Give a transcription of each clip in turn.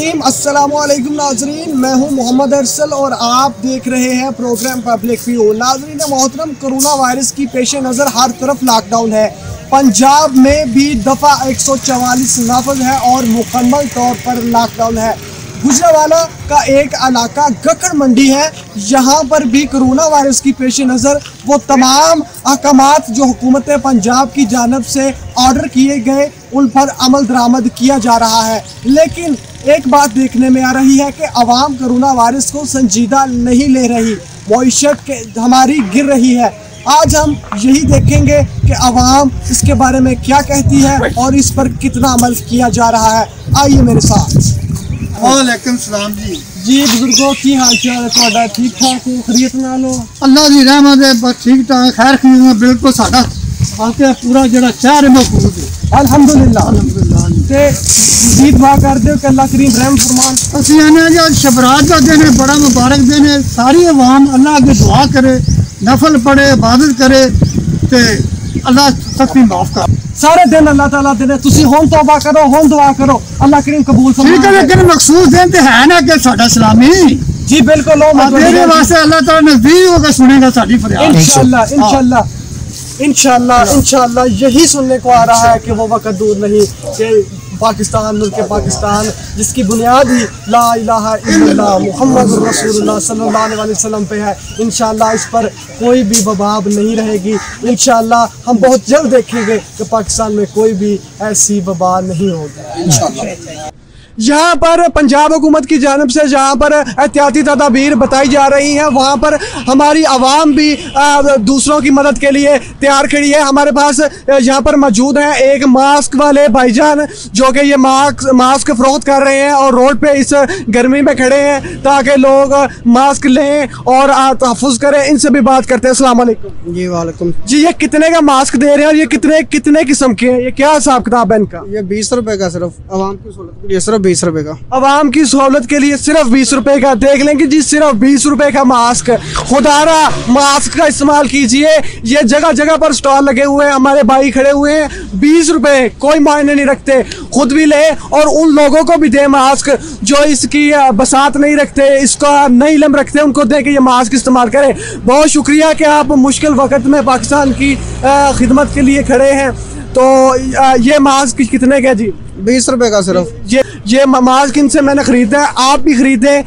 रहीम। अस्सलामुअलैकुम नाजरीन, मैं हूं मोहम्मद अरसल और आप देख रहे हैं प्रोग्राम पब्लिक व्यू। नाजरीन मोहतरम, कोरोना वायरस की पेश नज़र हर तरफ लॉकडाउन है। पंजाब में भी दफ़ा 144 नाफज है और मुकम्मल तौर पर लॉकडाउन है। गुजरावाला का एक इलाका गकड़ मंडी है, यहाँ पर भी कोरोना वायरस की पेश नज़र वो तमाम अहकामात जो हुकूमत पंजाब की जानब से ऑर्डर किए गए उन पर अमल दरामद किया जा रहा है। लेकिन एक बात देखने में आ रही है कि अवाम कोरोना वायरस को संजीदा नहीं ले रही, मईशत हमारी गिर रही है। आज हम यही देखेंगे कि अवाम इसके बारे में क्या कहती है और इस पर कितना अमल किया जा रहा है। आइए मेरे साथ। वालेकुम सलाम जी बुजुर्गो की हाल चाल है तुहाडा? ठीक ठाक हो? खरीत नाल हो? अल्लाह दी रहमत है, बस ठीक ठाक खैर खरीद में बिल्कुल साडा बाकी पूरा जड़ा शहर है महफूज है। अल्हम्दुलिल्लाह ते उम्मीद दुआ कर दो कि अल्लाह करीम रहम फरमान। असि आने जो शबरात का दिन है, बड़ा मुबारक दिन है। सारी अवाम अल्लाह अगे दुआ करे, नफल पढ़े, इबादत करे ते अल्लाह सख्ती माफ कर। सारे दिन अल्लाह ताला दे तुसी हुन तौबा करो, हुन दुआ करो, अल्लाह करीम कबूल फरमाए। ठीक है, लेकिन मखसूस दिन ते है ना कि साडा सलामी जी बिल्कुल मेरे वास्ते अल्लाह ताला नजदीक होकर सुनेगा साडी फरियाद इंशाअल्लाह इंशाअल्लाह इंशाअल्लाह इंशाअल्लाह। यही सुनने को आ रहा है कि वो वक्त दूर नहीं कि पाकिस्तान, मुल्क पाकिस्तान जिसकी बुनियाद ही ला इलाहा इल्लल्लाह मुहम्मद रसूलुल्लाह सल्लल्लाहु अलैहि वसल्लम पे है, इंशाअल्लाह इस पर कोई भी बबाब नहीं रहेगी। इंशाअल्लाह हम बहुत जल्द देखेंगे कि पाकिस्तान में कोई भी ऐसी बबा नहीं होगी इंशाअल्लाह। यहाँ पर पंजाब हुकूमत की जानब से जहाँ पर एहतियाती तदाबीर बताई जा रही हैं, वहाँ पर हमारी आवाम भी दूसरों की मदद के लिए तैयार खड़ी है। हमारे पास यहाँ पर मौजूद हैं एक मास्क वाले भाईजान जो कि ये मास्क फरोख्त कर रहे हैं और रोड पे इस गर्मी में खड़े हैं ताकि लोग मास्क लें और तहफ़्फ़ुज़ करें। इनसे भी बात करते हैं। अस्सलाम वालेकुम। जी वालेकुम जी, ये कितने का मास्क दे रहे हैं और ये कितने किस्म के हैं? ये क्या हिसाब किताब है इनका? ये 20 रुपए का सिर्फ आवाम की सहूलत के लिए, सिर्फ 20 रुपए का आवाम की सहूलत के लिए सिर्फ 20 रुपए का। देख लेंगे जी, सिर्फ 20 रुपए का मास्क। खुदारा मास्क का इस्तेमाल कीजिए। ये जगह जगह पर स्टॉल लगे हुए हैं, हमारे भाई खड़े हुए हैं। 20 रुपए कोई मायने नहीं रखते, खुद भी ले और उन लोगों को भी दे मास्क जो इसकी बसात नहीं रखते, इसका नहीं इल्म रखते, उनको दे कि ये मास्क इस्तेमाल करें। बहुत शुक्रिया कि आप मुश्किल वक्त में पाकिस्तान की खिदमत के लिए खड़े हैं। तो ये मास्क कितने का जी? 20 रुपए का सिर्फ। ये मास्क इनसे मैंने खरीदा है, आप भी खरीदें,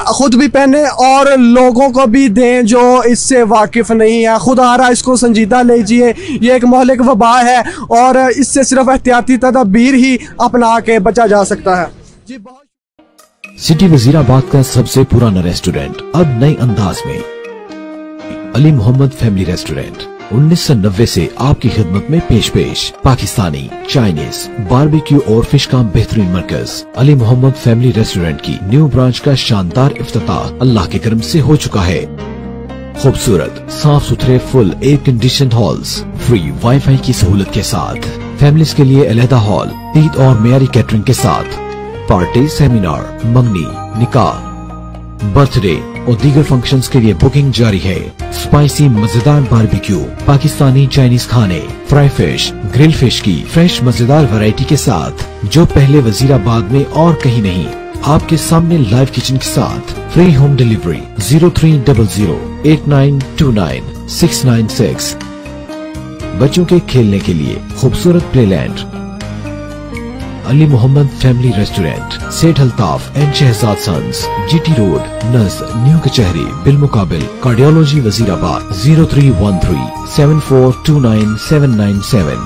खुद भी पहने और लोगों को भी दें जो इससे वाकिफ नहीं है। खुद आ रहा, इसको संजीदा लीजिए। ये एक महलिक वबा है और इससे सिर्फ एहतियाती तदबीर ही अपना के बचा जा सकता है जी। सिटी वजीराबाद का सबसे पुराना रेस्टोरेंट अब नए अंदाज में, अली मोहम्मद फैमिली रेस्टोरेंट 1990 से आपकी खिदमत में पेश पाकिस्तानी, चाइनीज, बारबेक्यू और फिश का बेहतरीन मरकज। अली मोहम्मद फैमिली रेस्टोरेंट की न्यू ब्रांच का शानदार इफ्तिताह अल्लाह के करम से हो चुका है। खूबसूरत, साफ सुथरे, full air condition halls, free wifi की सहूलत के साथ, फैमिलीज के लिए अलहदा हॉल, ईद और मेयारी कैटरिंग के साथ, पार्टी, सेमिनार, मंगनी, निकाह, बर्थडे और दीगर फंक्शंस के लिए बुकिंग जारी है। स्पाइसी मजेदार बारबेक्यू, पाकिस्तानी चाइनीज खाने, फ्राई फिश, ग्रिल फिश की फ्रेश मजेदार वैरायटी के साथ जो पहले वजीराबाद में और कहीं नहीं। आपके सामने लाइव किचन के साथ फ्री होम डिलीवरी 0300 8929 696। बच्चों के खेलने के लिए खूबसूरत playland. Ali Mohammad family restaurant, Seth Altaf and Shahzad sons, GT road, नज़ न्यू कचहरी बिलमुकाबिल, कार्डियोलॉजी वजीराबाद 0313 7429 797।